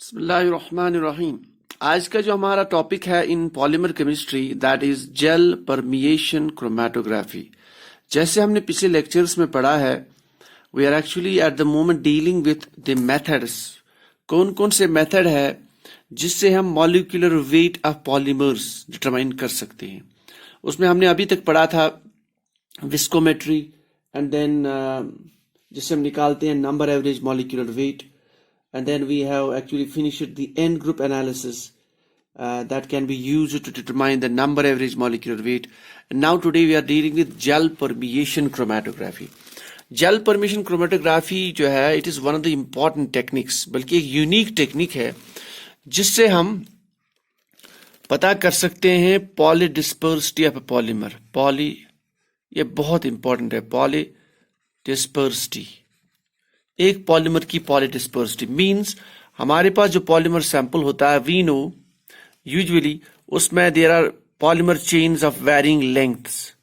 बिस्मिल्लाहिर्रहमानिर्रहीम। आज का जो हमारा टॉपिक है in polymer chemistry that is gel permeation chromatography. जैसे हमने पिछले लेक्चर्स में पढ़ा है, we are actually at the moment dealing with the methods. कौन कौन से मेथड है जिससे हम molecular weight of polymers determine कर सकते हैं। उसमें हमने अभी तक पढ़ा था विस्कोमेट्री एंड देन जिससे हम निकालते हैं number average molecular weight, and then we have actually finished the N group analysis that can be used to determine the number average molecular weight. And now today we are dealing with gel permeation chromatography. Gel permeation chromatography जो है it is one of the important techniques, बल्कि एक unique technique है जिससे हम पता कर सकते हैं पॉलीडिस्पर्सिटी ऑफ पॉलीमर। ये बहुत इंपॉर्टेंट है, पॉलीडिस्पर्सिटी। एक पॉलीमर की पॉलीडिस्पर्सिटी मींस हमारे पास जो पॉलीमर सैंपल होता है, वी नो यूजुअली उसमें there are polymer chains of varying lengths.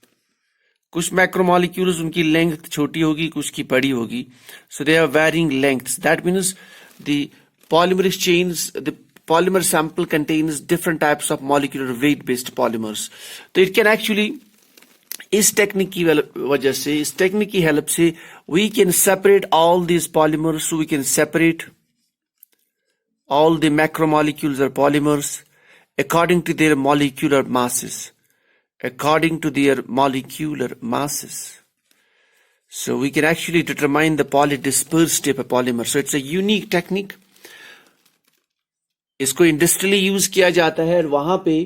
कुछ मैक्रोमोलिक्यूल्स उनकी लेंथ छोटी होगी, कुछ की बड़ी होगी, so they are varying lengths. That means the polymer chains, the polymer sample contains different types of molecular weight based polymers. तो इट कैन एक्चुअली इस टेक्निक की वजह से, इस टेक्निक की हेल्प से we can separate all these polymers. So we can separate all the macromolecules or polymers according to their molecular masses. So we can actually determine the polydispersity of a polymer. So it's a unique technique. इसको industrially use किया जाता है और वहां पे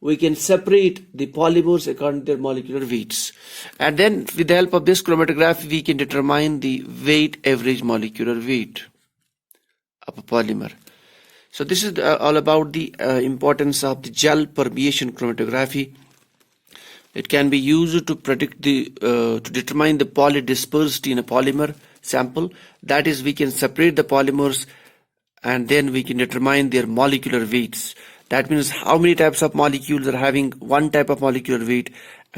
we can separate the polymers according to their molecular weights. And then with the help of this chromatography, we can determine the average molecular weight of a polymer. So this is all about the importance of the gel permeation chromatography. It can be used to predict to determine the polydispersity in a polymer sample. That is, we can separate the polymers and then we can determine their molecular weights. That means how many types of molecules are having one type of molecular weight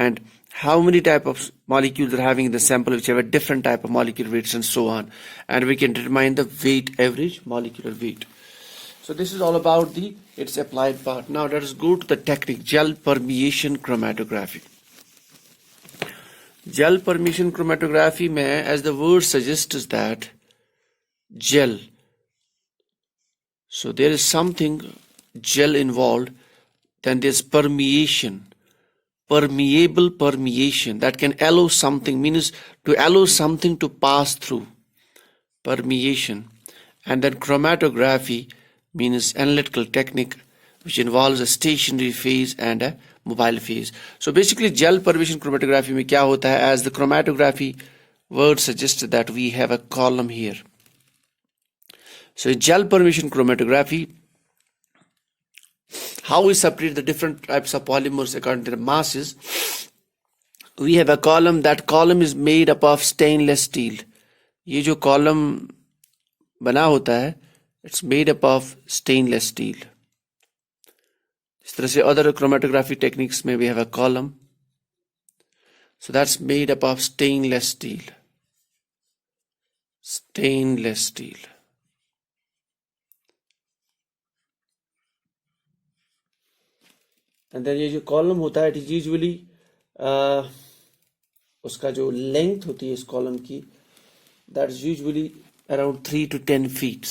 and how many type of molecules are having the sample which have a different type of molecular weights and so on. And we can determine the average molecular weight. So this is all about its applied part. Now let us go to the technique, gel permeation chromatography. Gel permeation chromatography में, as the word suggests, is that gel. So there is something gel involved, then there's permeation, permeable permeation that can allow something, means to allow something to pass through, permeation. And then chromatography means analytical technique which involves a stationary phase and a mobile phase. So basically gel permeation chromatography में क्या होता है, as the chromatography word suggests that we have a column here. So in gel permeation chromatography, how we separate the different types of polymers according to their masses, we have a column. That column is made up of stainless steel. ये जो column बना होता है, it's made up of stainless steel. इस तरह से other chromatography techniques में we have a column. So that's made up of stainless steel. Stainless steel. And then ये जो कॉलम होता है, इट इज यूजुअली उसका जो लेंथ होती है इस कॉलम की, that is usually around 3 to 10 feet.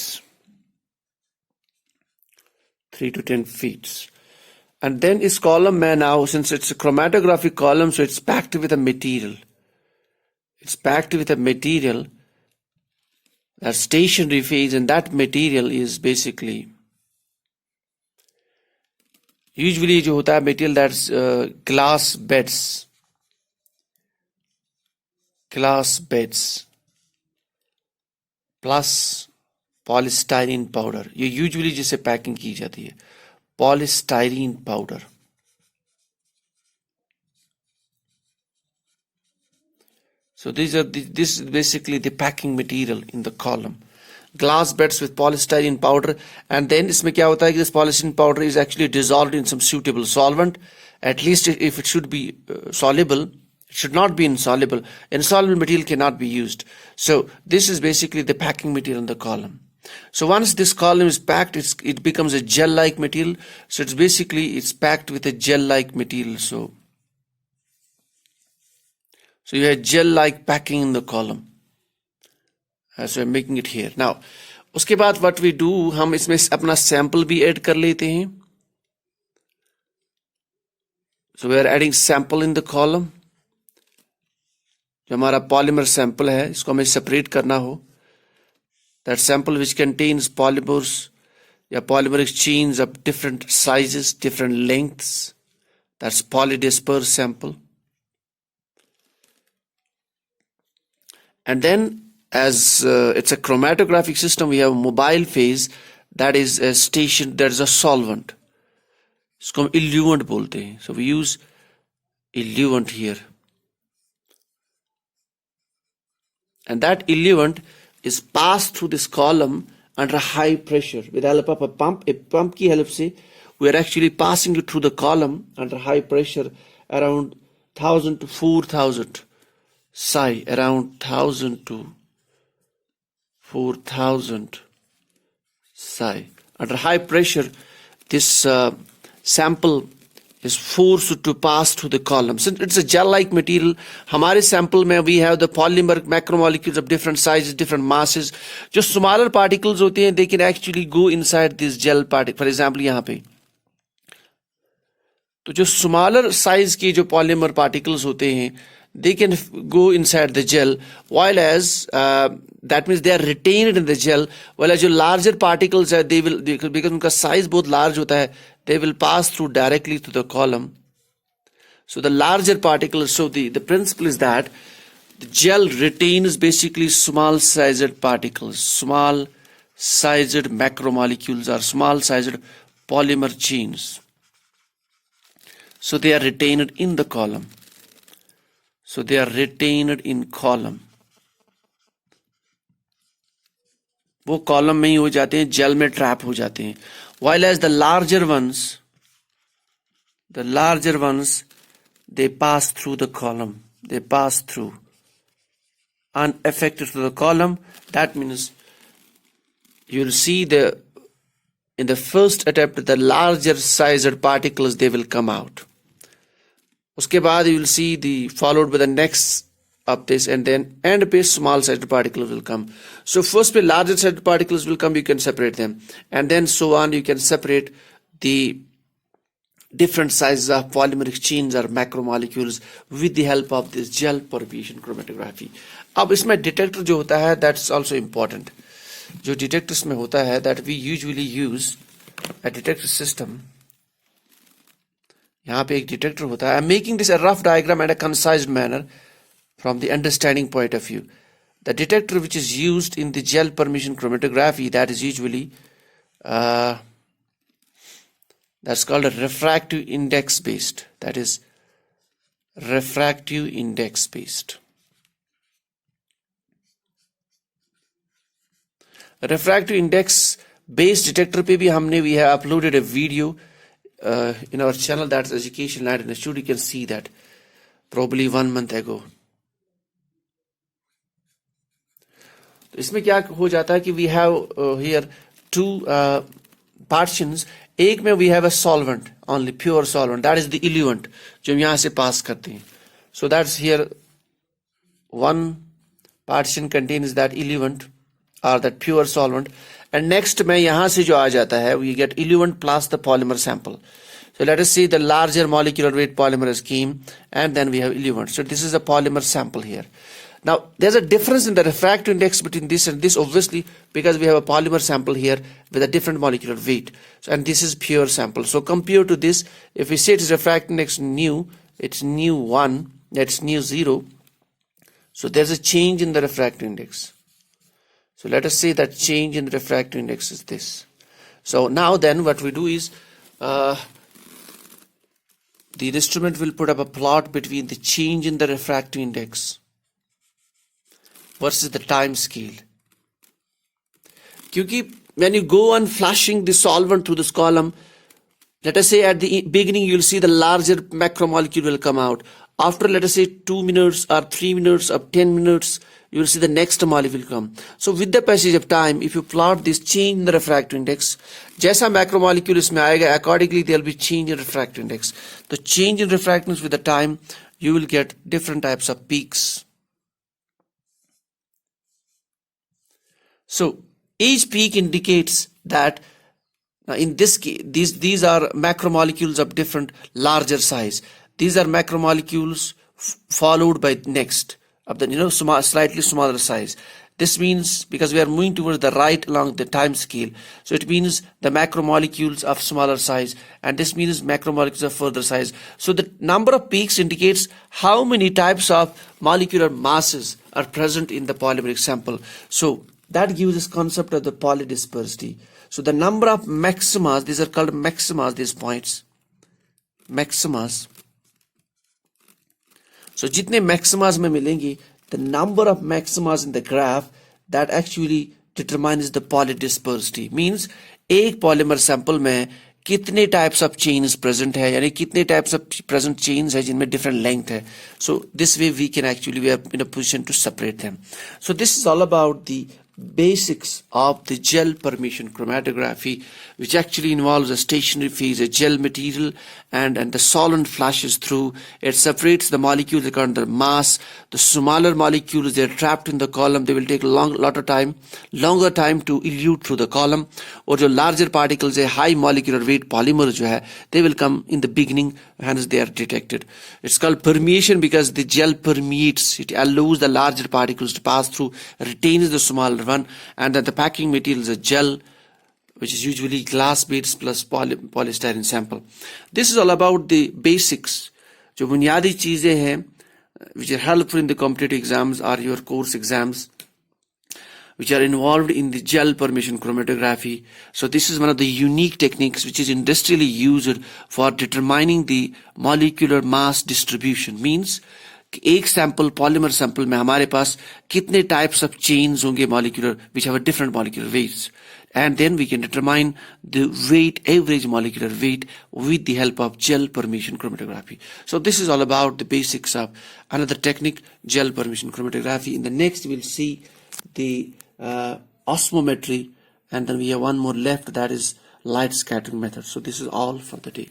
3 to 10 feet. And then इस कॉलम में now, since it's a chromatographic column, so it's packed with a material. It's packed with a material, that stationary phase, and that material is basically usually जो होता है material, that's glass beds plus polystyrene powder. ये usually जिसे packing की जाती है, polystyrene powder. So this is basically the packing material in the column. Glass beds with polystyrene powder, and then इसमें क्या होता है कि this polystyrene powder is actually dissolved in some suitable solvent. At least if it should be soluble, it should not be insoluble. Insoluble material cannot be used. So this is basically the packing material in the column. So once this column is packed, it becomes a gel-like material. So it's packed with a gel-like material. So you have gel-like packing in the column. So I'm making it here. Now, उसके बाद what we do, हम इसमें अपना sample भी add कर लेते हैं. So we are adding sample in the column. जो हमारा polymer sample है, इसको हमें separate करना हो. That sample which contains polymers या polymeric chains of different sizes, different lengths. That's polydisperse sample. And then as it's a chromatographic system, we have a mobile phase that is a station, that is a solvent. इसको हम eluent बोलते हैं. So we use eluent here. And that eluent is passed through this column under high pressure. With the help of a pump की help से we are actually passing it through the column under high pressure around 1000 to 4000 psi, around 1000 to 4000 psi. Under high pressure, this sample is forced to pass through the column. Since it's a gel-like material, हमारे sample में we have the polymer macromolecules of different sizes, different masses. जो smaller particles होते हैं, they can actually go inside this gel particle. For example, यहाँ पे तो जो smaller size के जो polymer particles होते हैं, they can go inside the gel, while as that means they are retained in the gel, while as जो larger particles है, they will, because उनका size बहुत large होता है, they will pass through directly to the column. So the larger particles, so the principle is that the gel retains basically small sized particles, small sized macromolecules or small sized polymer chains. So they are retained in the column. So they are retained in column. वो column में ही हो जाते हैं, jail में trap हो जाते हैं. While as the larger ones, they pass through the column. They pass through unaffected through the column. That means you'll see in the first attempt the larger sized particles, they will come out. उसके बाद you will see followed by the next of this, and then end पे small sized particles will come. So first पे larger sized particles will come, you can separate them, and then so on you can separate the different sizes of polymeric chains or macromolecules with the help of this gel permeation chromatography. अब इसमें detector जो होता है, that's also important. जो detectors में होता है, that we usually use a detector system. यहाँ पे एक detector होता है. I'm making this a rough diagram and a concise manner from the understanding point of view. The detector which is used in the gel permeation chromatography, that is usually that's called a refractive index based. That is refractive index based. Refractive index based detector पे भी हमने we have uploaded a video in our channel, that's Education Light Institute. You can see that probably 1 month ago. तो इसमें क्या हो जाता है कि we have here two partitions. एक में we have a solvent, only pure solvent, that is the eluent जो हम यहाँ से pass करते हैं. So that's here one partition contains that eluent or that pure solvent, and next में यहाँ से जो आ जाता है we get eluent plus the polymer sample. So let us see the larger molecular weight polymer scheme, and then we have eluent. So this is a polymer sample here. Now there's a difference in the refractive index between this and this, obviously, because we have a polymer sample here with a different molecular weight. So, and this is pure sample. So compared to this, if we say it is refractive index nu, it's nu 1, that's nu 0. So there's a change in the refractive index. So let us say that change in the refractive index is this. So now then what we do is the instrument will put up a plot between the change in the refractive index versus the time scale. Because when you go on flushing the solvent through this column, let us say at the beginning you'll see the larger macromolecule will come out, after let us say 2 minutes or 3 minutes or 10 minutes, you will see the next molecule come. So with the passage of time, if you plot this change in the refractive index, जैसा macromolecule इसमें आएगा, accordingly there will be change in refractive index. The change in refractance with the time, you will get different types of peaks. So each peak indicates that in this case, these are macromolecules of different larger size. These are macromolecules followed by next of the slightly smaller size. This means because we are moving towards the right along the time scale, so it means the macromolecules of smaller size, and this means macromolecules of further size. So the number of peaks indicates how many types of molecular masses are present in the polymeric sample. So that gives us concept of the polydispersity. So the number of maximas, these are called maximas, these points, maximas. So जितने maximas में मिलेंगी, the number of maximas in the graph, that actually determines the polydispersity. Means एक polymer sample में कितने types of chains present है, यानी कितने types of present chains है जिनमें different length है. So this way we are in a position to separate them. So this is all about the basics of the gel permeation chromatography, which actually involves a stationary phase, a gel material, and the solvent flashes through. It separates the molecules according to their mass. The smaller molecules, they are trapped in the column. They will take longer time to elute through the column. Or the larger particles, a high molecular weight polymer, they will come in the beginning, hence they are detected. It's called permeation because the gel permeates. It allows the larger particles to pass through, retains the smaller one, and then the packing material is a gel, which is usually glass beads plus polystyrene sample. This is all about the basics, जो बुनियादी चीजें हैं, which are helpful in the competitive exams or your course exams, which are involved in the gel permeation chromatography. So this is one of the unique techniques which is industrially used for determining the molecular mass distribution. Means एक sample polymer sample में हमारे पास कितने types of chains होंगे molecular which have a different molecular weights, and then we can determine the weight, average molecular weight, with the help of gel permeation chromatography. So this is all about the basics of another technique, gel permeation chromatography. In the next we'll see the osmometry, and then we have one more left, that is light scattering method. So this is all for the day.